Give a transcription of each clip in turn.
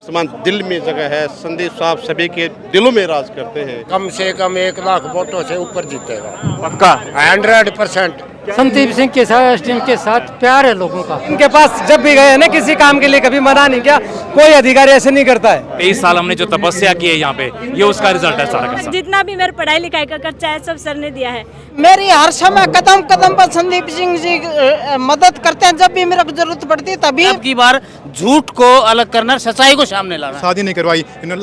समान दिल में जगह है। संदीप साहब सभी के दिलों में राज करते हैं। कम से कम 1 लाख वोटों से ऊपर जीतेगा पक्का 100%। संदीप सिंह के साथ एसडीएम के साथ प्यार है लोगों का। इनके पास जब भी गए ना किसी काम के लिए कभी मना नहीं किया, कोई अधिकारी ऐसे नहीं करता है। 23 साल हमने जो तपस्या की है यहाँ पे, ये उसका रिजल्ट है सारा का सारा। जितना भी मेरे पढ़ाई लिखाई का खर्चा है सब सर ने दिया है। मेरी हर समय कदम कदम पर संदीप सिंह जी मदद करते हैं। जब भी मेरे को जरूरत पड़ती है तभी। अब की बार झूठ को अलग करना, सच्चाई को सामने लाना। शादी नहीं करवाई, इन्होंने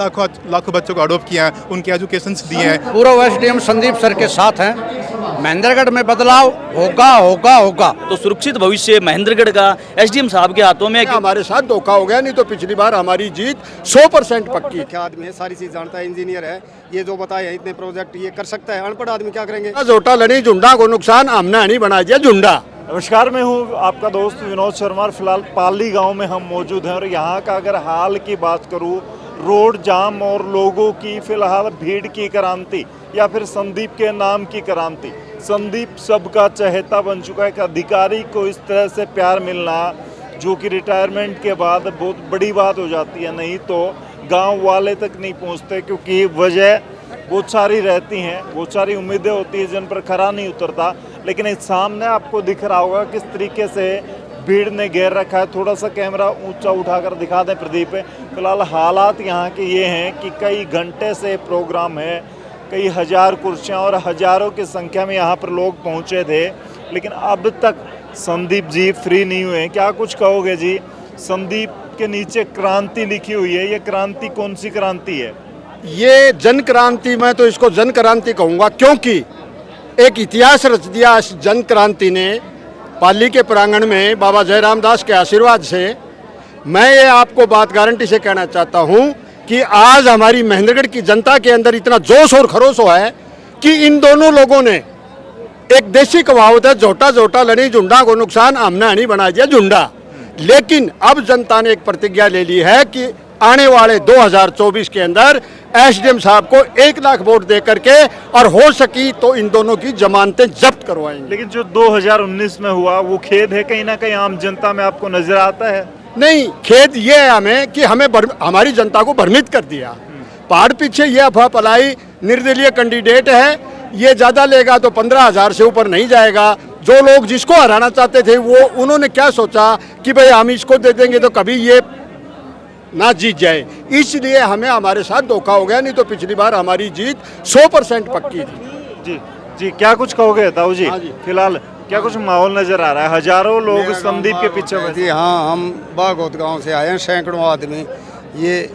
लाखों बच्चों को अडॉप्ट किया है, उनके एजुकेशन दिए हैं। पूरा एसडीएम संदीप सर के साथ हैं। महेंद्रगढ़ में बदलाव होगा होगा होगा। तो सुरक्षित भविष्य महेंद्रगढ़ का एसडीएम साहब के हाथों में। हमारे साथ धोखा हो गया, नहीं तो पिछली बार हमारी जीत 100% पक्की। क्या आदमी है, सारी चीज जानता है, इंजीनियर है, ये जो बताया है इतने प्रोजेक्ट ये कर सकता है। अनपढ़ आदमी क्या करेंगे। जोटा लड़ी झुंडा को नुकसान हमने नहीं बना दिया झुंडा। नमस्कार, मैं हूँ आपका दोस्त विनोद शर्मा। फिलहाल पाली गांव में हम मौजूद हैं और यहाँ का अगर हाल की बात करूँ, रोड जाम और लोगों की फिलहाल भीड़ की क्रांति या फिर संदीप के नाम की क्रांति। संदीप सबका चहेता बन चुका है। एक अधिकारी को इस तरह से प्यार मिलना जो कि रिटायरमेंट के बाद बहुत बड़ी बात हो जाती है, नहीं तो गांव वाले तक नहीं पहुंचते, क्योंकि वजह बहुत सारी रहती हैं, बहुत सारी उम्मीदें होती हैं जिन पर खरा नहीं उतरता। लेकिन इस सामने आपको दिख रहा होगा किस तरीके से भीड़ ने घेर रखा है। थोड़ा सा कैमरा ऊंचा उठाकर दिखा दें प्रदीप। फिलहाल हालात यहाँ के ये हैं कि कई घंटे से प्रोग्राम है, कई हजार कुर्सियाँ और हजारों की संख्या में यहाँ पर लोग पहुँचे थे, लेकिन अब तक संदीप जी फ्री नहीं हुए। क्या कुछ कहोगे जी? संदीप के नीचे क्रांति लिखी हुई है, ये क्रांति कौन सी क्रांति है? ये जन क्रांति, मैं तो इसको जन क्रांति कहूँगा, क्योंकि एक इतिहास रच दिया इस जन क्रांति ने। पाली के प्रांगण में बाबा जयराम दास के आशीर्वाद से मैं ये आपको बात गारंटी से कहना चाहता हूँ कि आज हमारी महेंद्रगढ़ की जनता के अंदर इतना जोश और खरोश हुआ है कि इन दोनों लोगों ने, एक देसी कहावत है, जोटा जोटा लड़ी झुंडा को नुकसान हमने नहीं बना दिया झुंडा। लेकिन अब जनता ने एक प्रतिज्ञा ले ली है कि आने वाले 2024 के अंदर एसडीएम साहब को 1 लाख वोट दे करके और हो सकी तो इन दोनों की जमानतें जब्त करवाएंगे। लेकिन जो 2019 में हुआ वो खेद है कहीं ना कहीं आम जनता में, आपको नजर आता है? नहीं, खेद ये है हमें कि हमें हमारी जनता को भ्रमित कर दिया। पहाड़ पीछे ये अफवाह फैलाई, निर्दलीय कैंडिडेट है, ये ज़्यादा लेगा तो 15,000 से ऊपर नहीं जाएगा। जो लोग जिसको हराना चाहते थे वो उन्होंने क्या सोचा कि भाई हम इसको दे देंगे तो कभी ये ना जीत जाए, इसलिए हमें हमारे साथ धोखा हो गया, नहीं तो पिछली बार हमारी जीत 100% पक्की थी। जी जी, क्या कुछ कहोगे ताऊ जी? हाँ जी। फिलहाल क्या कुछ माहौल नजर आ रहा है? हजारों लोग संदीप के पीछे बैठे। हाँ, हम बागोत गांव से आए हैं, सैकड़ों आदमी। ये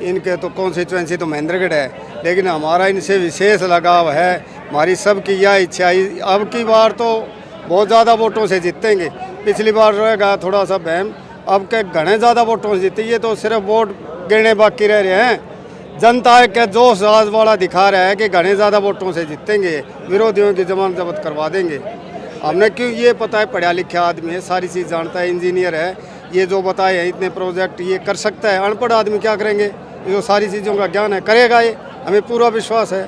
इनके तो कॉन्स्टिट्यूएंसी तो महेंद्रगढ़ है, लेकिन हमारा इनसे विशेष लगाव है। हमारी सबकी यह इच्छा है, अब की बार तो बहुत ज़्यादा वोटों से जीतेंगे। पिछली बार रहेगा थोड़ा सा बहम, अब के घने ज़्यादा वोटों से जीते। ये तो सिर्फ वोट गिरने बाकी रह रहे हैं। जनता के जोश आज वाला दिखा रहा है कि घने ज़्यादा वोटों से जीतेंगे, विरोधियों की जमानत जब्त करवा देंगे। हमने क्यों, ये पता है पढ़ा लिखा आदमी है, सारी चीज़ जानता है, इंजीनियर है, ये जो बताए हैं इतने प्रोजेक्ट ये कर सकता है। अनपढ़ आदमी क्या करेंगे, ये जो सारी चीज़ों का ज्ञान है करेगा, ये हमें पूरा विश्वास है।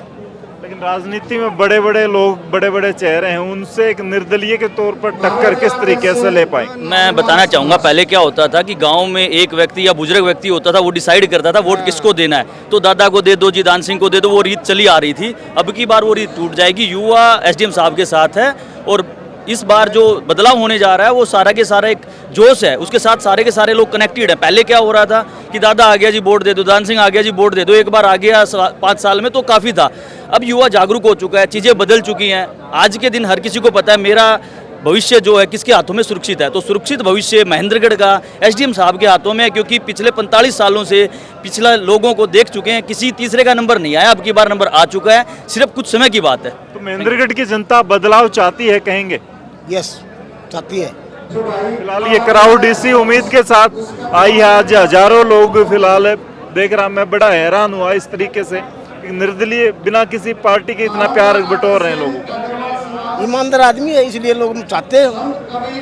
लेकिन राजनीति में बड़े बड़े लोग, बड़े बड़े चेहरे हैं, उनसे एक निर्दलीय के तौर पर टक्कर किस तरीके से ले पाए? मैं बताना चाहूँगा, पहले क्या होता था कि गांव में एक व्यक्ति या बुजुर्ग व्यक्ति होता था, वो डिसाइड करता था वोट किसको देना है। तो दादा को दे दो जी, दान सिंह को दे दो, वो रीत चली आ रही थी। अब की बार वो रीत टूट जाएगी। युवा एसडीएम साहब के साथ है और इस बार जो बदलाव होने जा रहा है वो सारा के सारा एक जोश है, उसके साथ सारे के सारे लोग कनेक्टेड है। पहले क्या हो रहा था कि दादा आ गया जी वोट दे दो, दान सिंह आ गया जी वोट दे दो, एक बार आ गया 5 साल में तो काफ़ी था। अब युवा जागरूक हो चुका है, चीज़ें बदल चुकी हैं। आज के दिन हर किसी को पता है मेरा भविष्य जो है किसके हाथों में सुरक्षित है। तो सुरक्षित भविष्य महेंद्रगढ़ का एसडीएम साहब के हाथों में है, क्योंकि पिछले 45 सालों से पिछला लोगों को देख चुके हैं, किसी तीसरे का नंबर नहीं आया। अब की बार नंबर आ चुका है, सिर्फ कुछ समय की बात है। तो महेंद्रगढ़ की जनता बदलाव चाहती है, कहेंगे? यस, चाहती है। फिलहाल ये क्राउड इसी उम्मीद के साथ आई है। आज हजारों लोग फिलहाल देख रहा, मैं बड़ा हैरान हुआ इस तरीके से निर्दलीय बिना किसी पार्टी के इतना प्यार बटोर रहे हैं लोगों का। ईमानदार आदमी है, इसलिए लोग चाहते हैं,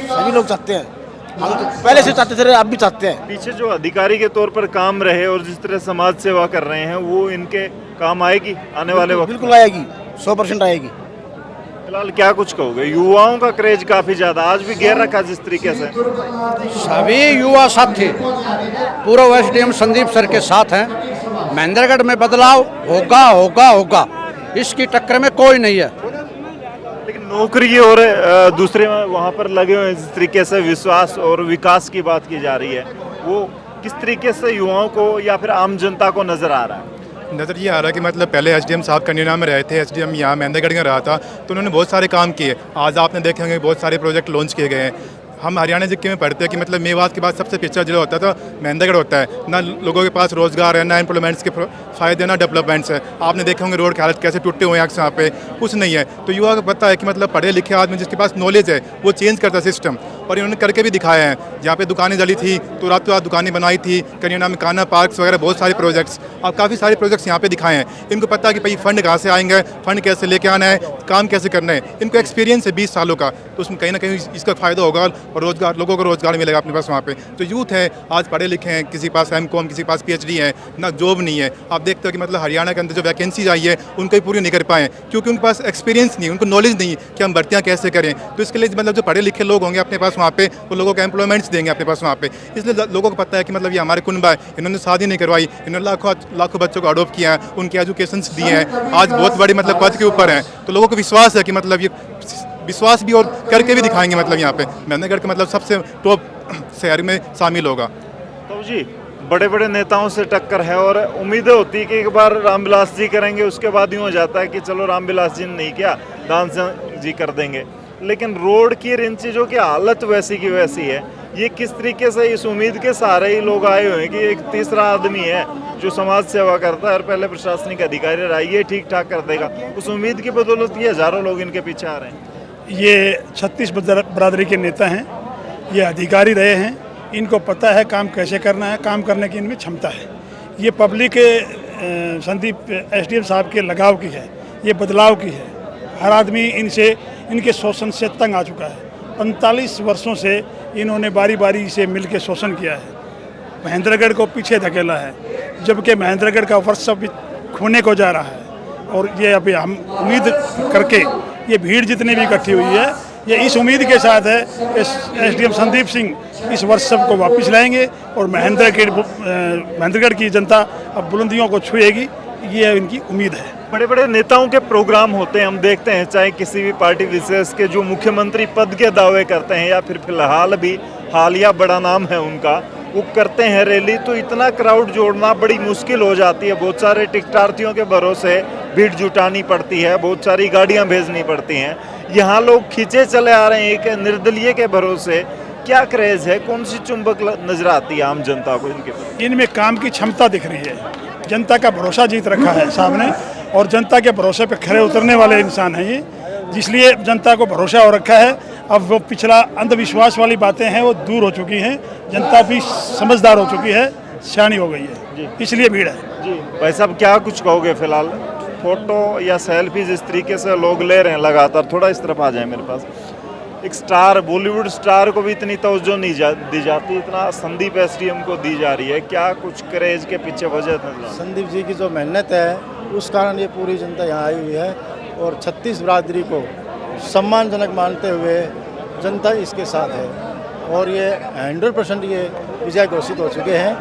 सभी लोग चाहते हैं। हम तो पहले से चाहते थे, अब भी चाहते हैं। पीछे जो अधिकारी के तौर पर काम रहे और जिस तरह समाज सेवा कर रहे हैं, वो इनके काम आएगी आने वाले वक्त? बिल्कुल आएगी, 100% आएगी। फिलहाल क्या कुछ कहोगे? युवाओं का क्रेज काफी ज्यादा आज भी घेर रखा जिस तरीके से। सभी युवा साथ थे, पूर्व एसडीएम संदीप सर के साथ हैं। महेंद्रगढ़ में बदलाव होगा होगा होगा, इसकी टक्कर में कोई नहीं है। लेकिन नौकरी और दूसरे वहाँ पर लगे हुए हैं, जिस तरीके से विश्वास और विकास की बात की जा रही है, वो किस तरीके से युवाओं को या फिर आम जनता को नजर आ रहा है? नज़र ये आ रहा है कि मतलब पहले एसडीएम साहब कन्या में रहे थे, एसडीएम यहाँ महेंद्रगढ़ में रहा था, तो उन्होंने बहुत सारे काम किए। आज आपने देखे होंगे बहुत सारे प्रोजेक्ट लॉन्च किए गए हैं। हम हरियाणा जिले में पढ़ते हैं कि मतलब मेवात के बाद सबसे पिछड़ा जिला होता था महेंद्रगढ़ होता है। ना लोगों के पास रोज़गार है, ना एम्प्लॉयमेंट्स के फ़ायदे, ना डेवलपमेंट्स है। आपने देखे होंगे रोड की हालत कैसे टूटे हुए हैं यहाँ पे, कुछ नहीं है। तो युवा को पता है कि मतलब पढ़े लिखे आदमी जिसके पास नॉलेज है वो चेंज करता सिस्टम, और इन्होंने करके भी दिखाया है। जहाँ पे दुकानें जली थी तो रात रात दुकानें बनाई थी, कन्या में काना पार्क्स वगैरह बहुत सारे प्रोजेक्ट्स, अब काफ़ी सारे प्रोजेक्ट्स यहाँ पे दिखाए हैं। इनको पता है कि भाई फंड कहाँ से आएंगे, फंड कैसे लेके आना है, काम कैसे करना है। इनको एक्सपीरियंस है 20 सालों का, तो उसमें कहीं ना कहीं इसका फ़ायदा होगा और रोज़गार, लोगों को रोज़गार मिलेगा अपने पास वहाँ पे। तो यूथ है आज पढ़े लिखे हैं, किसी के पास एमकॉम, किसी के पास पीएचडी है, ना जॉब नहीं है। आप देखते हो कि मतलब हरियाणा के अंदर जो वैकेंसीज आई है उनको पूरी नहीं कर पाए, क्योंकि उनके पास एक्सपीरियंस नहीं, उनको नॉलेज नहीं कि हम भर्तियाँ कैसे करें। तो इसके लिए मतलब जो पढ़े लिखे लोग होंगे अपने पास वहाँ पे, वो लोगों को एम्प्लॉयमेंट्स देंगे अपने पास वहाँ पे। इसलिए लोगों को पता है कि मतलब ये हमारे कुनबा है, इन्होंने शादी नहीं करवाई, इन्होंने लाखों बच्चों को अडॉप्ट किया है, उनके एजुकेशंस दिए हैं, आज बहुत बड़ी मतलब पद के ऊपर हैं। तो लोगों को विश्वास है कि मतलब ये विश्वास भी और करके भी दिखाएंगे। मतलब यहाँ पे महेंद्रगढ़ के मतलब सबसे टॉप शहर में शामिल होगा। तो जी बड़े बड़े नेताओं से टक्कर है और उम्मीदें होती है कि एक बार रामविलास जी करेंगे, उसके बाद यूँ हो जाता है कि चलो रामविलास जी ने नहीं किया, दान जी कर देंगे। लेकिन रोड की इन चीज़ों की हालत वैसी की वैसी है। ये किस तरीके से इस उम्मीद के सहारे ही लोग आए हुए हैं कि एक तीसरा आदमी है जो समाज सेवा करता है और पहले प्रशासनिक अधिकारी रहा, ये ठीक ठाक कर देगा, उस उम्मीद की बदौलत ये हज़ारों लोग इनके पीछे आ रहे हैं। ये 36 बरादरी के नेता हैं, ये अधिकारी रहे हैं, इनको पता है काम कैसे करना है, काम करने की इनमें क्षमता है। ये पब्लिक के संदीप एसडीएम साहब के लगाव की है, ये बदलाव की है। हर आदमी इनसे, इनके शोषण से तंग आ चुका है। 45 वर्षों से इन्होंने बारी बारी से मिल के शोषण किया है, महेंद्रगढ़ को पीछे धकेला है, जबकि महेंद्रगढ़ का वर्षा भी खोने को जा रहा है। और ये अभी हम उम्मीद करके, ये भीड़ जितनी भी इकट्ठी हुई है, ये इस उम्मीद के साथ है कि एसडीएम संदीप सिंह इस वर्षव को वापस लाएंगे और महेंद्रगढ़ की जनता अब बुलंदियों को छुएगी, ये इनकी उम्मीद है। बड़े बड़े नेताओं के प्रोग्राम होते हैं, हम देखते हैं, चाहे किसी भी पार्टी विशेष के जो मुख्यमंत्री पद के दावे करते हैं या फिर फिलहाल भी हालिया बड़ा नाम है उनका, वो करते हैं रैली, तो इतना क्राउड जोड़ना बड़ी मुश्किल हो जाती है। बहुत सारे टिकटार्थियों के भरोसे भीड़ जुटानी पड़ती है, बहुत सारी गाड़ियां भेजनी पड़ती हैं। यहाँ लोग खींचे चले आ रहे हैं एक निर्दलीय के भरोसे। क्या क्रेज है, कौन सी चुंबक नजर आती है आम जनता को इनके? इनमें काम की क्षमता दिख रही है, जनता का भरोसा जीत रखा है सामने, और जनता के भरोसे पे खरे उतरने वाले इंसान हैं ये, जिसलिए जनता को भरोसा हो रखा है। अब वो पिछला अंधविश्वास वाली बातें हैं वो दूर हो चुकी हैं, जनता भी समझदार हो चुकी है, सियानी हो गई है, इसलिए भीड़ है। जी भाई साहब, क्या कुछ कहोगे? फिलहाल फोटो या सेल्फी जिस तरीके से लोग ले रहे हैं लगातार, थोड़ा इस तरफ आ जाए मेरे पास। एक स्टार, बॉलीवुड स्टार को भी इतनी तवज्जो नहीं दी जाती, इतना संदीप एसडीएम को दी जा रही है। क्या कुछ क्रेज के पीछे वजह नजर? संदीप जी की जो मेहनत है उस कारण ये पूरी जनता यहाँ आई हुई है, और 36 बरादरी को सम्मानजनक मानते हुए जनता इसके साथ है, और ये 100% ये विजय घोषित हो चुके हैं।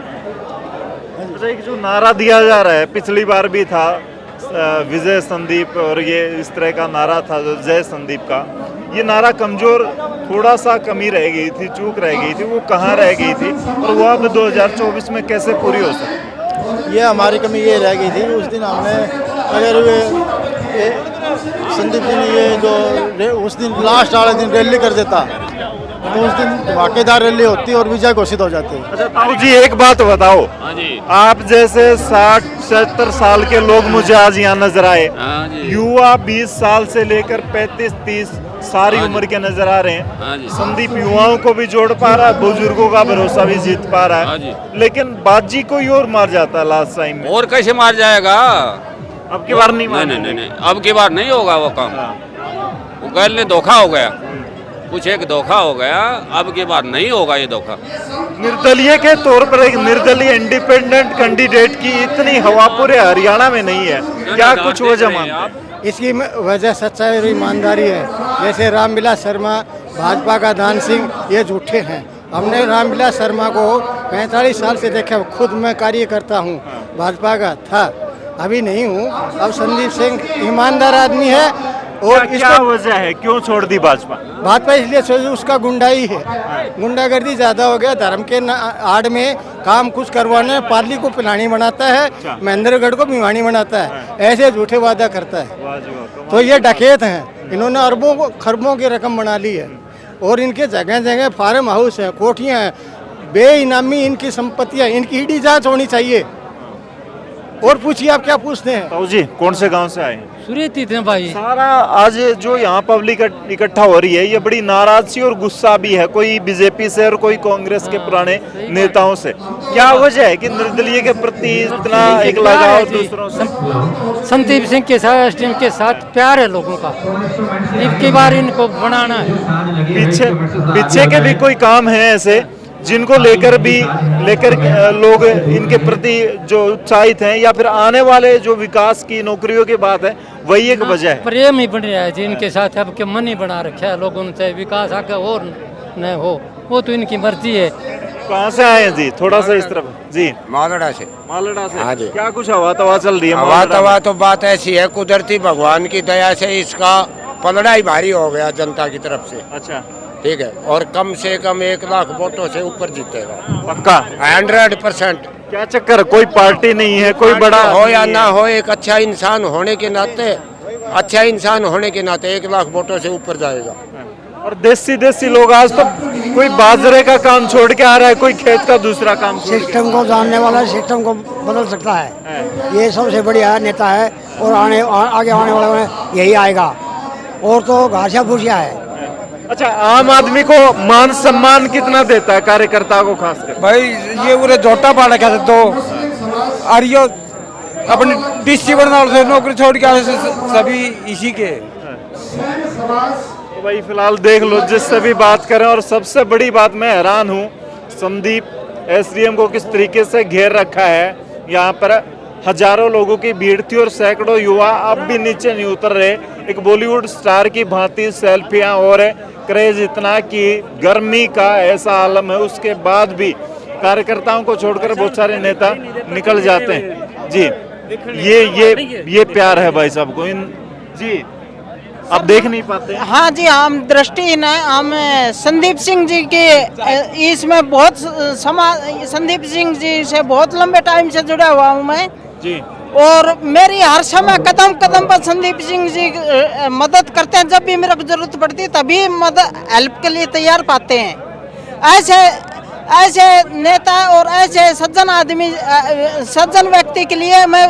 अच्छा, एक जो नारा दिया जा रहा है, पिछली बार भी था विजय संदीप, और ये इस तरह का नारा था जो जय संदीप का, ये नारा कमजोर, थोड़ा सा कमी रह गई थी, चूक रह गई थी, वो कहाँ रह गई थी और वो अब 2024 में कैसे पूरी हो सकती? ये हमारी कमी ये रह गई थी, उस दिन हमने अगर ये संदीप जी ने ये जो उस दिन लास्ट वाले दिन रैली कर देता तो उस दिन धमाकेदार रैली होती और विजय घोषित हो जाती। अच्छा ताऊ जी, एक बात बताओ, आप जैसे 60-70 साल के लोग मुझे आज यहाँ नजर आए, युवा 20 साल से लेकर 35-30 सारी उम्र के नजर आ रहे हैं। संदीप युवाओं को भी जोड़ पा रहा है, बुजुर्गों का भरोसा भी जीत पा रहा है, लेकिन बाजी कोई और मार जाता है लास्ट टाइम में। और कैसे मार जाएगा? अब की बार नहीं, नहीं, अब की बार नहीं होगा वो काम। वो गैल ने धोखा हो गया, कुछ एक धोखा हो गया, अब की बार नहीं होगा ये धोखा। निर्दलीय के तौर पर एक निर्दलीय इंडिपेंडेंट कैंडिडेट की इतनी हवा पूरे हरियाणा में नहीं है, क्या कुछ वजह मानते हैं? इसकी वजह सच्चाई और ईमानदारी है। जैसे रामविलास शर्मा, भाजपा का दान सिंह, ये झूठे हैं। हमने रामविलास शर्मा को 45 साल से देखा, खुद मैं कार्यकर्ता हूँ, भाजपा का था, अभी नहीं हूँ। अब संदीप सिंह ईमानदार आदमी है। और क्या वजह है, क्यों छोड़ दी भाजपा? भाजपा इसलिए छोड़ी, उसका गुंडाई है, गुंडागर्दी ज़्यादा हो गया। धर्म के आड़ में काम कुछ करवाने, पार्ली को पिलानी बनाता है, महेंद्रगढ़ को भिवानी बनाता है, ऐसे झूठे वादा करता है। तो ये डकैत हैं, इन्होंने अरबों को खरबों की रकम बना ली है। और इनके जगह जगह फार्म हाउस हैं, कोठियाँ हैं, बेइनामी इनकी संपत्तियाँ, इनकी ईडी जांच होनी चाहिए। और पूछिए आप क्या पूछते हैं। ताऊ जी कौन से गांव से आए हैं? सुरेती थे भाई। सारा आज जो यहाँ पब्लिक इकट्ठा हो रही है, ये बड़ी नाराजगी और गुस्सा भी है, कोई बीजेपी से और कोई कांग्रेस के पुराने नेताओं से। क्या वजह है कि निर्दलीय के प्रति इतना एक लगाव दूसरों से? संदीप सिंह के साथ, एसडीएम के साथ प्यार है लोगों का, इनकी बार इनको बनाना है। पीछे के भी कोई काम है ऐसे जिनको लेकर लोग इनके प्रति जो उत्साहित हैं, या फिर आने वाले जो विकास की नौकरियों की बात है, वही एक वजह है? प्रेम ही बन रहा है जी इनके साथ, अब के मन ही बना रखा है लोगों ने, चाहे विकास आगे हो न हो, वो तो इनकी मर्जी है। कहाँ से आए हैं जी? थोड़ा सा इस तरफ जी। मालड़ा से। मालड़ा से? हाँ जी। क्या कुछ हवा तवा चल रही है? हवा तवा तो बात ऐसी है, कुदरती भगवान की दया से इसका पलड़ा ही भारी हो गया जनता की तरफ से। अच्छा, ठीक है। और कम से कम 1 लाख वोटों से ऊपर जीतेगा पक्का 100%। क्या चक्कर, कोई पार्टी नहीं है, कोई बड़ा हो या ना हो, एक अच्छा इंसान होने के नाते 1 लाख वोटों से ऊपर जाएगा। और देसी लोग आज तो कोई बाजरे का काम छोड़ के आ रहा है, कोई खेत का दूसरा काम। सिस्टम को जानने वाला सिस्टम को बदल सकता है, ये सबसे बढ़िया नेता है। और आगे आने वाले में यही आएगा। और तो घासिया फूसिया है। अच्छा, आम आदमी को मान सम्मान कितना देता है, कार्यकर्ता को खासकर? भाई ये पूरे झोटा पाड़ा क्या तो अरियो अपनी डीसी बनना से नौकरी छोड़ के आए सभी इसी के। तो भाई फिलहाल देख लो, जिससे भी बात करें, और सबसे बड़ी बात मैं हैरान हूँ, संदीप एसडीएम को किस तरीके से घेर रखा है। यहाँ पर हजारों लोगों की भीड़ थी और सैकड़ों युवा अब भी नीचे नहीं उतर रहे। एक बॉलीवुड स्टार की भांति सेल्फियां और क्रेज इतना कि गर्मी का ऐसा आलम है, उसके बाद भी कार्यकर्ताओं को छोड़कर बहुत सारे नेता निकल जाते हैं। जी, ये प्यार है भाई साहब को। जी आप देख नहीं पाते? हाँ जी, हम दृष्टिहीन है। हम संदीप सिंह जी के इसमें बहुत संदीप सिंह जी से बहुत लंबे टाइम से जुड़ा हुआ हूँ मैं जी। और मेरी हर समय कदम कदम पर संदीप सिंह जी मदद करते हैं। जब भी मेरे को जरूरत पड़ती है तभी मदद हेल्प के लिए तैयार पाते हैं। ऐसे नेता और ऐसे सज्जन व्यक्ति के लिए मैं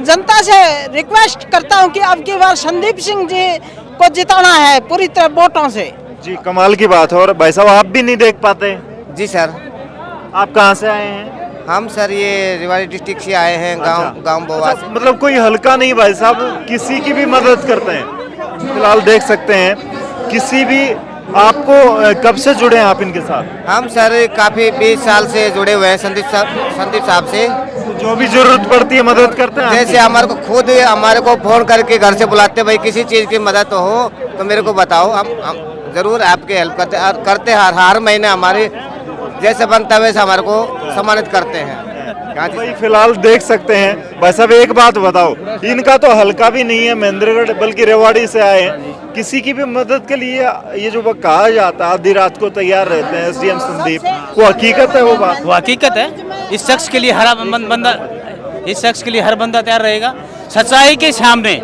जनता से रिक्वेस्ट करता हूं कि अब की बार संदीप सिंह जी को जिताना है पूरी तरह वोटों से। जी, कमाल की बात है। और भाई साहब आप भी नहीं देख पाते? जी सर। आप कहाँ से आए हैं? हम सर ये रेवाड़ी डिस्ट्रिक्ट से आए हैं, गांव बोवा से। मतलब कोई हल्का नहीं भाई साहब, किसी की भी मदद करते हैं। फिलहाल देख सकते हैं, किसी भी आपको कब से जुड़े हैं आप इनके साथ? हम सर काफी 20 साल से जुड़े हुए हैं संदीप साहब से। जो भी जरूरत पड़ती है मदद करते हैं। जैसे हमारे को फोन करके घर से बुलाते, भाई किसी चीज की मदद हो तो मेरे को बताओ, हम जरूर आपके हेल्प करते हैं। हर महीने हमारे जैसे बनता है वैसे हमारे को सम्मानित करते हैं। भाई फिलहाल देख सकते हैं। भाई साहब एक बात बताओ, इनका तो हल्का भी नहीं है महेंद्रगढ़, बल्कि रेवाड़ी से आए हैं। किसी की भी मदद के लिए ये जो कहा जाता है आधी रात को तैयार रहते हैं एसडीएम संदीप, वो हकीकत है? वो बात वो हकीकत है। इस शख्स के लिए हर बंदा तैयार रहेगा सच्चाई के सामने,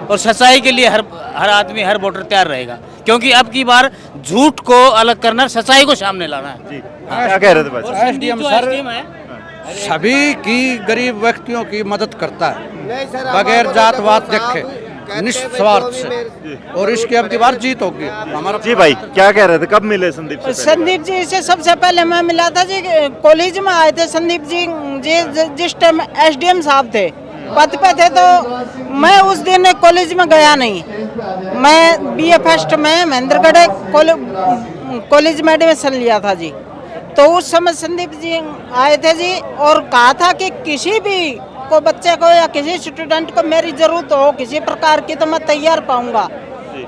और सच्चाई के लिए हर आदमी, हर वोटर तैयार रहेगा, क्योंकि अब की बार झूठ को अलग करना, सच्चाई को सामने लाना है। जी, क्या कह रहे थे भाई? एसडीएम सर सभी की गरीब व्यक्तियों की मदद करता है बगैर जात वात देखे, निस्वार्थ से, और इसकी अब की बार जीत होगी हमारा। जी भाई क्या कह रहे थे, कब मिले संदीप से? संदीप जी से सबसे पहले मैं मिला था जी, कॉलेज में आए थे संदीप जी जिस टाइम एसडीएम साहब थे, पद पे थे, तो मैं उस दिन कॉलेज में गया नहीं। मैं बीए फर्स्ट में महेंद्रगढ़ कॉलेज में एडमिशन लिया था जी। तो उस समय संदीप जी आए थे जी और कहा था कि किसी भी को, बच्चे को या किसी स्टूडेंट को मेरी जरूरत हो किसी प्रकार की तो मैं तैयार पाऊंगा।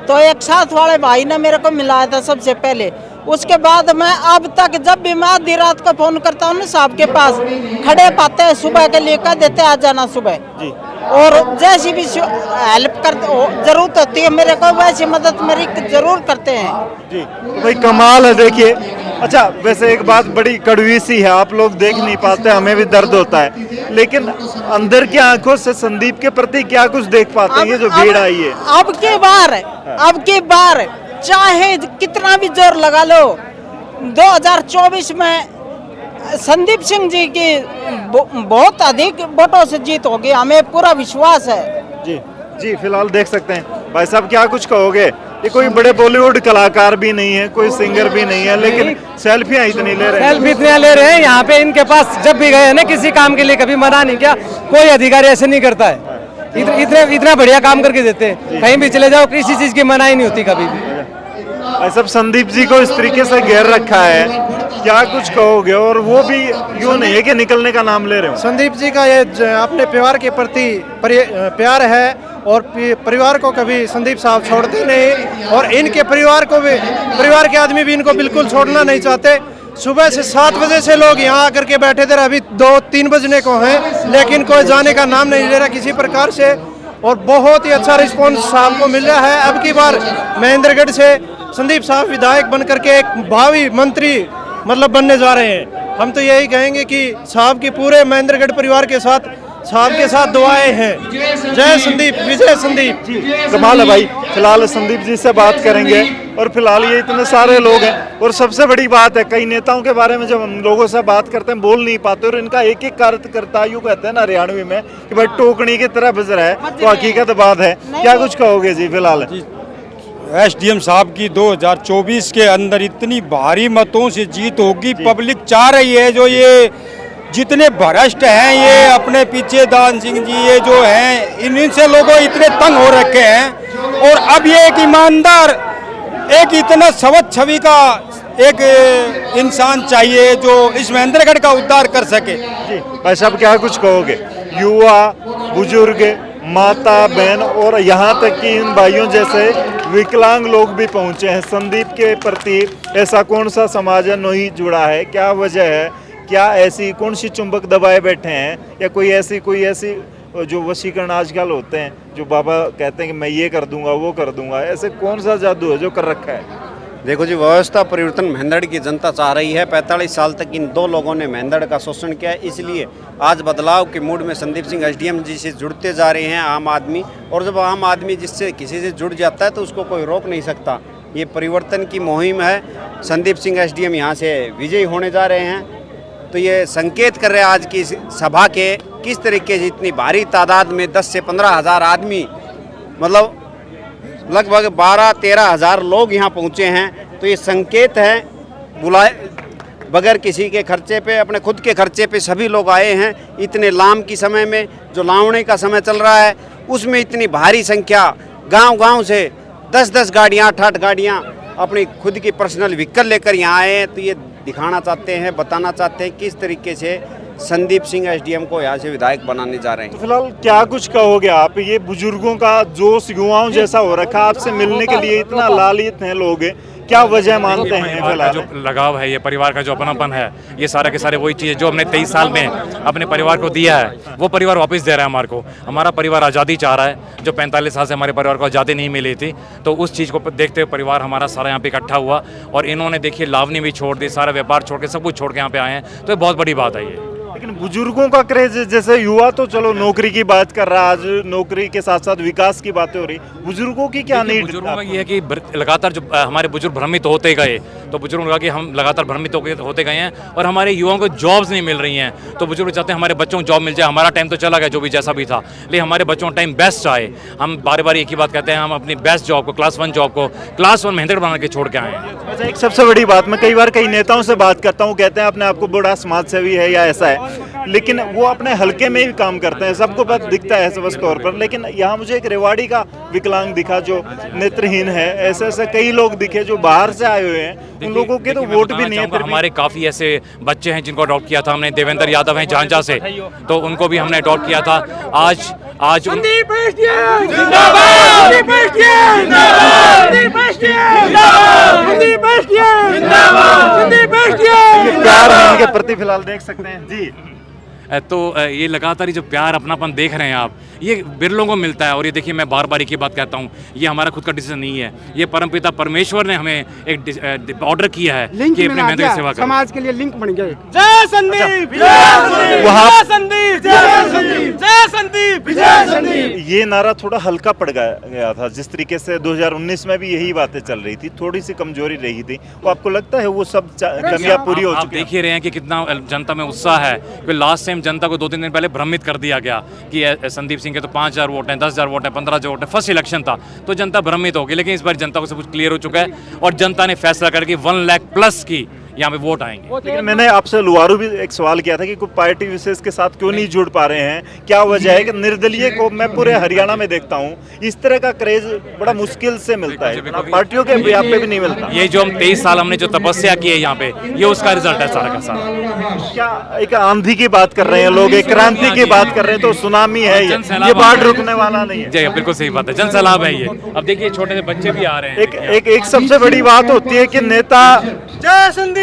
तो एक साथ वाले भाई ने मेरे को मिलाया था सबसे पहले। उसके बाद मैं अब तक जब भी मैं आधी रात को फोन करता हूँ ना साहब के पास, खड़े पाते हैं सुबह के लिए, कह देते आ जाना सुबह जी। और जैसी भी हेल्प कर जरूरत होती है मेरे को वैसी मदद मेरी जरूर करते हैं जी। तो भाई कमाल है। देखिए अच्छा, वैसे एक बात बड़ी कड़वी सी है, आप लोग देख नहीं पाते, हमें भी दर्द होता है, लेकिन अंदर की आंखों से संदीप के प्रति क्या कुछ देख पाते हैं? ये जो भीड़ आई है अब की बार चाहे कितना भी जोर लगा लो, 2024 में संदीप सिंह जी की बहुत अधिक वोटों से जीत होगी, हमें पूरा विश्वास है जी। जी फिलहाल देख सकते हैं भाई साहब, क्या कुछ कहोगे? ये कोई बड़े बॉलीवुड कलाकार भी नहीं है, कोई सिंगर भी नहीं है, लेकिन सेल्फियां इतनी ले रहे हैं। सेल्फी इतने ले रहे हैं यहाँ पे। इनके पास जब भी गए ना किसी काम के लिए कभी मना नहीं किया, कोई अधिकारी ऐसे नहीं करता है। इतना बढ़िया काम करके देते हैं, कहीं भी चले जाओ किसी चीज की मनाही नहीं होती कभी भी। भाई साहब संदीप जी को इस तरीके से घेर रखा है, क्या कुछ कहोगे? और वो भी यूँ नहीं है कि निकलने का नाम ले रहे हो। संदीप जी का ये अपने परिवार के प्रति प्यार है और परिवार को कभी संदीप साहब छोड़ते नहीं, और इनके परिवार को भी, परिवार के आदमी भी इनको बिल्कुल छोड़ना नहीं चाहते। सुबह से 7 बजे से लोग यहाँ आकर के बैठे थे, अभी 2-3 बजने को हैं, लेकिन कोई जाने का नाम नहीं ले रहा किसी प्रकार से, और बहुत ही अच्छा रिस्पॉन्स साहब को मिल रहा है। अब की बार महेंद्रगढ़ से संदीप साहब विधायक बन करके एक भावी मंत्री मतलब बनने जा रहे हैं। हम तो यही कहेंगे कि साहब की पूरे महेंद्रगढ़ परिवार के साथ साहब के साथ दुआएं हैं। जय संदीप, विजय संदीप जी। कमाल है भाई। फिलहाल संदीप जी से बात करेंगे, और फिलहाल ये इतने सारे लोग हैं, और सबसे बड़ी बात है कई नेताओं के बारे में जब हम लोगों से बात करते हैं बोल नहीं पाते, और इनका एक एक कार्यकर्ता यूँ कहते हैं ना हरियाणवी में कि भाई टोकनी की तरह बज रहा है, तो हकीकत बात है। क्या कुछ कहोगे जी? फिलहाल एसडीएम साहब की 2024 के अंदर इतनी भारी मतों से जीत होगी, पब्लिक चाह रही है। जो ये जितने भ्रष्ट हैं, ये अपने पीछे दान सिंह जी ये जो हैं, इनसे लोगों इतने तंग हो रखे हैं, और अब ये एक ईमानदार, एक इतना स्वच्छ छवि का एक इंसान चाहिए जो इस महेंद्रगढ़ का उद्धार कर सके जी। भाई साहब क्या कुछ कहोगे? युवा, बुजुर्ग, माता बहन और यहाँ तक कि इन भाइयों जैसे विकलांग लोग भी पहुँचे हैं। संदीप के प्रति ऐसा कौन सा समाज नहीं जुड़ा है? क्या वजह है? क्या ऐसी कौन सी चुंबक दबाए बैठे हैं, या कोई ऐसी जो वशीकरण आजकल होते हैं, जो बाबा कहते हैं कि मैं ये कर दूंगा वो कर दूंगा, ऐसे कौन सा जादू है जो कर रखा है? देखो जी, व्यवस्था परिवर्तन महेंद्रगढ़ की जनता चाह रही है। 45 साल तक इन 2 लोगों ने महेंद्रगढ़ का शोषण किया है, इसलिए आज बदलाव के मूड में संदीप सिंह एसडीएम जी से जुड़ते जा रहे हैं आम आदमी। और जब आम आदमी जिससे किसी से जुड़ जाता है तो उसको कोई रोक नहीं सकता। ये परिवर्तन की मुहिम है। संदीप सिंह एसडीएम यहाँ से विजयी होने जा रहे हैं, तो ये संकेत कर रहे हैं आज की सभा के किस तरीके से इतनी भारी तादाद में 10 से 15 हज़ार आदमी, मतलब लगभग 12-13 हज़ार लोग यहाँ पहुँचे हैं। तो ये संकेत है, बुलाए बगैर किसी के खर्चे पे, अपने खुद के खर्चे पे सभी लोग आए हैं। इतने लाम की समय में, जो लावणी का समय चल रहा है, उसमें इतनी भारी संख्या गांव-गांव से 10-10 गाड़ियाँ, 8-8 गाड़ियाँ अपनी खुद की पर्सनल व्हीकल लेकर यहाँ आए हैं। तो ये दिखाना चाहते हैं, बताना चाहते हैं किस तरीके से संदीप सिंह एसडीएम को यहाँ से विधायक बनाने जा रहे हैं। तो फिलहाल क्या कुछ कहोगे आप? ये बुजुर्गों का जोश युवाओं जैसा हो रखा, आपसे मिलने के लिए इतना लालित हैं लोग, क्या वजह मानते हैं? फिलहाल जो लगाव है, ये परिवार का जो अपनापन है, ये सारे के सारे वही चीज़ जो हमने 23 साल में अपने परिवार को दिया है, वो परिवार वापस दे रहा है हमारे को। हमारा परिवार आज़ादी चाह रहा है, जो 45 साल से हमारे परिवार को आज़ादी नहीं मिली थी, तो उस चीज़ को देखते हुए परिवार हमारा सारा यहाँ पे इकट्ठा हुआ, और इन्होंने देखिए लावनी भी छोड़ दी, सारा व्यापार छोड़ के सब कुछ छोड़ के यहाँ पे आए हैं, तो ये बहुत बड़ी बात है। ये लेकिन बुजुर्गों का क्रेज, जैसे युवा तो चलो नौकरी की बात कर रहा है, आज नौकरी के साथ साथ विकास की बातें हो रही, बुजुर्गों की क्या नीड? बुजुर्गों का ये है कि लगातार जो हमारे बुजुर्ग भ्रमित होते गए, तो बुजुर्गों ने कहा कि हम लगातार भ्रमित होते गए हैं, और हमारे युवाओं को जॉब्स नहीं मिल रही हैं। तो बुजुर्ग चाहते हैं हमारे बच्चों को जॉब मिल जाए। हमारा टाइम तो चला गया, जो भी जैसा भी था, लेकिन हमारे बच्चों का टाइम बेस्ट आए। हम बार बार एक ही बात कहते हैं, हम अपनी बेस्ट जॉब को, क्लास 1 जॉब को क्लास 1 महेंद्रगढ़ बना के छोड़ के आए हैं। एक सबसे बड़ी बात, मैं कई बार कई नेताओं से बात करता हूँ, कहते हैं अपने आप को बड़ा समाज सेवी है या ऐसा है, लेकिन वो अपने हलके में ही काम करते हैं, सबको पता दिखता है स्पष्ट तौर पर। लेकिन यहाँ मुझे एक रेवाड़ी का विकलांग दिखा जो नेत्रहीन है, ऐसे ऐसे कई लोग दिखे जो बाहर से आए हुए हैं, उन लोगों के तो वोट भी नहीं है। हमारे काफ़ी ऐसे बच्चे हैं जिनको अडॉप्ट किया था हमने, देवेंद्र यादव हैं झांझा से, तो उनको भी हमने अडॉप्ट किया था। आज प्यार है इनके प्रति फिलहाल देख सकते हैं जी। तो ये लगातार ये जो प्यार अपनापन देख रहे हैं आप, ये बिरलों को मिलता है। और ये देखिए, मैं बार बार एक ही बात कहता हूँ, ये हमारा खुद का डिसीजन नहीं है, ये परमपिता परमेश्वर ने हमें एक ऑर्डर किया है कि अपने मेहनत की सेवा करें। समाज के लिए लिंक बन गए। जय संदीप, जय संदीप, जय संदीप, जय संदीप, जय संदीप। ये नारा थोड़ा हल्का पड़ गया था, जिस तरीके से 2019 में भी यही बातें चल रही थी, थोड़ी सी कमजोरी रही थी। वो आपको लगता है वो सब कमियां पूरी हो चुकी हैं? आप देख ही रहे हैं कि कितना जनता में उत्साह है। कि लास्ट टाइम जनता को 2-3 दिन पहले भ्रमित कर दिया गया कि संदीप सिंह के तो 5,000 वोट हैं, 10,000 वोट हैं, 15,000 वोट है। फर्स्ट इलेक्शन था तो जनता भ्रमित हो गई, लेकिन इस बार जनता को सब कुछ क्लियर हो चुका है और जनता ने फैसला करके 1 लाख प्लस की यहाँ पे वोट आएंगे। लेकिन मैंने आपसे लुवारू भी एक सवाल किया था कि कोई पार्टी विशेष के साथ क्यों नहीं जुड़ पा रहे हैं, क्या वजह है कि निर्दलीय को मैं पूरे हरियाणा में देखता हूँ इस तरह का क्रेज बड़ा मुश्किल से मिलता है, पार्टियों के यहाँ पे भी नहीं मिलता। ये जो हम 23 साल हमने जो तपस्या की है यहाँ पे, ये उसका रिजल्ट है सारा का सारा। क्या एक आंधी की बात कर रहे हैं लोग, एक क्रांति की बात कर रहे हैं, तो सुनामी है ये बाढ़ रुकने वाला नहीं है। जी बिल्कुल सही बात है, जन सैलाब है ये। अब देखिए छोटे से बच्चे भी आ रहे हैं। एक सबसे बड़ी बात होती है कि नेता जय संदीप,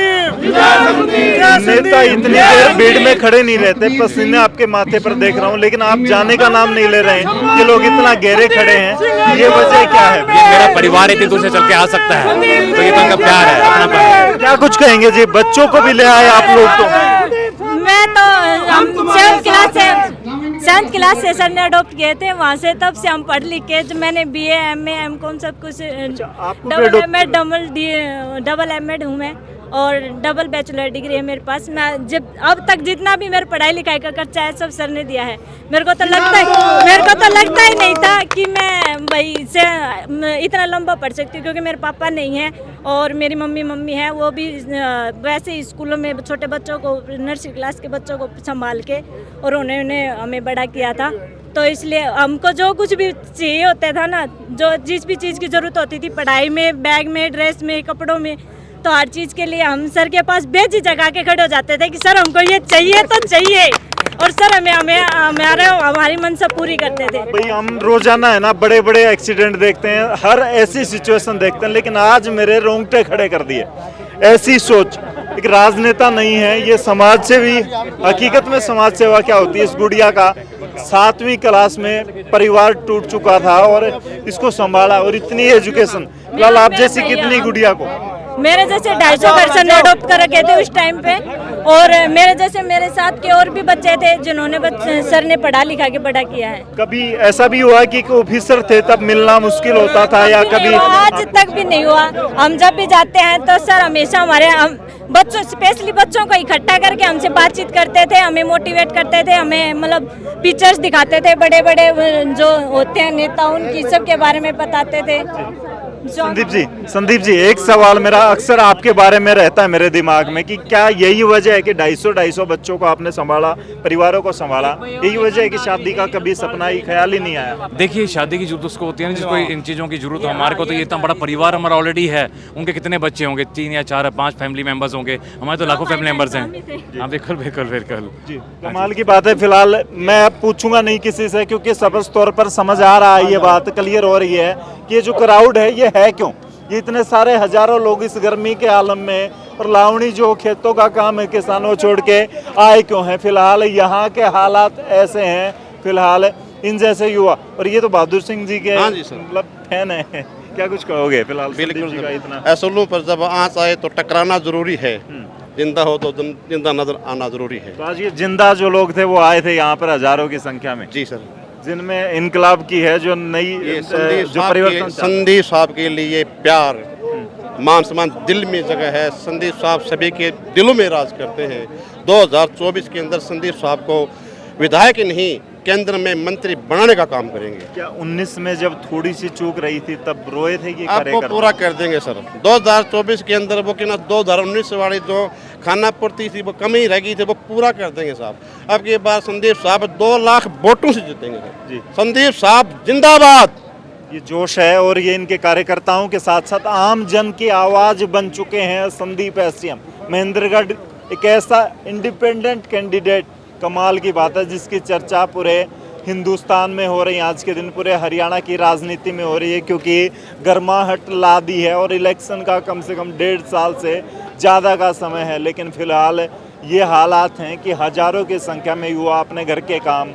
नेता इतनी देर भीड़ में खड़े नहीं रहते, पसीने आपके माथे पर देख रहा हूँ, लेकिन आप जाने का नाम नहीं ले रहे हैं। ये लोग इतना गहरे खड़े हैं, ये वजह क्या है? ये मेरा परिवार इतनी दूर से चल के आ सकता है, तो ये तो उनका प्यार है, अपनापन है। क्या कुछ कहेंगे जी? बच्चों को भी ले आए आप लोग तो? मैं तो हम 7th क्लास से सर ने अडॉप्ट किए थे, वहाँ से तब से हम पढ़ लिख के, जो मैंने BA MA M.Com सब कुछ, डबल एमएड हूँ मैं और डबल बैचलर डिग्री है मेरे पास। मैं जब अब तक जितना भी मेरे पढ़ाई लिखाई का खर्चा है सब सर ने दिया है। मेरे को तो लगता ही नहीं था कि मैं भाई से इतना लंबा पढ़ सकती हूँ, क्योंकि मेरे पापा नहीं है और मेरी मम्मी है, वो भी वैसे ही स्कूलों में छोटे बच्चों को, नर्सरी क्लास के बच्चों को संभाल के, और उन्होंने हमें बड़ा किया था। तो इसलिए हमको जो कुछ भी चाहिए होता था ना, जो जिस भी चीज़ की ज़रूरत होती थी, पढ़ाई में, बैग में, ड्रेस में, कपड़ों में, तो हर चीज़ के लिए हम सर के पास बेझिझक आके खड़े हो जाते थे कि सर हमको ये चाहिए तो चाहिए, और सर हमारी मंशा पूरी करते थे। भाई हम रोजाना है ना बड़े बड़े एक्सीडेंट देखते हैं, हर ऐसी सिचुएशन देखते हैं, लेकिन आज मेरे रोंगटे खड़े कर दिए। ऐसी सोच एक राजनेता नहीं है, ये समाज से भी, हकीकत में समाज सेवा क्या होती है। इस गुड़िया का 7वीं क्लास में परिवार टूट चुका था और इसको संभाला, और इतनी एजुकेशन, फिलहाल आप जैसी कितनी गुड़िया को, मेरे जैसे 250 पर्सन अडॉप्ट कर रखे थे उस टाइम पे, और मेरे जैसे मेरे साथ के और भी बच्चे थे जिन्होंने सर ने पढ़ा लिखा के बड़ा किया है। कभी ऐसा भी हुआ कि ऑफिसर थे तब मिलना मुश्किल होता था, या कभी? आज तक भी नहीं हुआ। हम जब भी जाते हैं तो सर हमेशा हमारे बच्चों, स्पेशली बच्चों को इकट्ठा करके हमसे बातचीत करते थे, हमें मोटिवेट करते थे, हमें मतलब पिक्चर्स दिखाते थे, बड़े बड़े जो होते हैं नेता, उनकी सब के बारे में बताते थे। संदीप जी एक सवाल मेरा अक्सर आपके बारे में रहता है मेरे दिमाग में कि क्या यही वजह है कि 250 बच्चों को आपने संभाला, परिवारों को संभाला, यही वजह है कि शादी का कभी सपना ही ख्याल ही नहीं आया? देखिए, शादी की जरूरत उसको होती है ना जिसको इन चीज़ों की जरूरत हो। हमारे को तो ये इतना बड़ा परिवार हमारा ऑलरेडी है, उनके कितने बच्चे होंगे, 3 या 4 या 5 फैमिली मेंबर्स होंगे, हमारे तो लाखों फैमिली मेंबर्स हैं। हाँ बिल्कुल बिल्कुल बिल्कुल जी, कमाल की बात है। फिलहाल मैं पूछूंगा नहीं किसी से, क्योंकि स्पष्ट तौर पर समझ आ रहा है, ये बात क्लियर हो रही है कि ये जो क्राउड है ये है क्यों, ये इतने सारे हजारों लोग इस गर्मी के आलम में, और लावणी जो खेतों का काम है किसानों छोड़ के आए क्यों हैं? फिलहाल यहाँ के हालात ऐसे हैं, फिलहाल इन जैसे युवा, और ये तो बहादुर सिंह जी के मतलब फैन है, क्या कुछ कहोगे? फिलहाल बिल्कुल इतना असलों पर जब आँच आए तो टकराना जरूरी है, जिंदा हो तो जिंदा नजर आना जरूरी है। तो आज ये जिंदा जो लोग थे वो आए थे यहाँ पर हजारों की संख्या में। जी सर, जिनमें इनकलाब की है, जो नई जो परिवर्तन, संदीप साहब के लिए प्यार, मान सम्मान दिल में जगह है। संदीप साहब सभी के दिलों में राज करते हैं। 2024 के अंदर संदीप साहब को विधायक नहीं, केंद्र में मंत्री बनाने का काम करेंगे। क्या 19 में जब थोड़ी सी चूक रही थी तब रोए थे कि आपको पूरा कर देंगे सर। 2024 के अंदर वो कि ना 2019 वाली जो खाना पूर्ति थी वो कमी रह गई थी वो पूरा कर देंगे साहब। अब की बार संदीप साहब 2 लाख वोटों से जीतेंगे सर जी। संदीप साहब जिंदाबाद। ये जोश है और ये इनके कार्यकर्ताओं के साथ साथ आम जन की आवाज बन चुके हैं संदीप एसडीएम। महेंद्रगढ़ एक ऐसा इंडिपेंडेंट कैंडिडेट, कमाल की बात है, जिसकी चर्चा पूरे हिंदुस्तान में हो रही है, आज के दिन पूरे हरियाणा की राजनीति में हो रही है, क्योंकि गर्माहट ला दी है और इलेक्शन का कम से कम 1.5 साल से ज़्यादा का समय है। लेकिन फिलहाल ये हालात हैं कि हज़ारों की संख्या में युवा अपने घर के काम,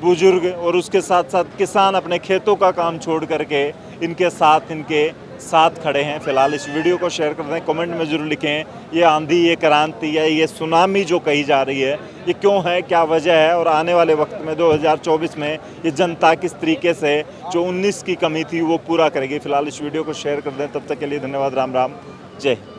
बुजुर्ग और उसके साथ साथ किसान अपने खेतों का काम छोड़ करके इनके साथ खड़े हैं। फिलहाल इस वीडियो को शेयर कर दें, कमेंट में ज़रूर लिखें ये आंधी, ये क्रांति या ये सुनामी जो कही जा रही है ये क्यों है, क्या वजह है, और आने वाले वक्त में 2024 में ये जनता किस तरीके से जो 19 की कमी थी वो पूरा करेगी। फिलहाल इस वीडियो को शेयर कर दें। तब तक के लिए धन्यवाद। राम राम, जय हिंद।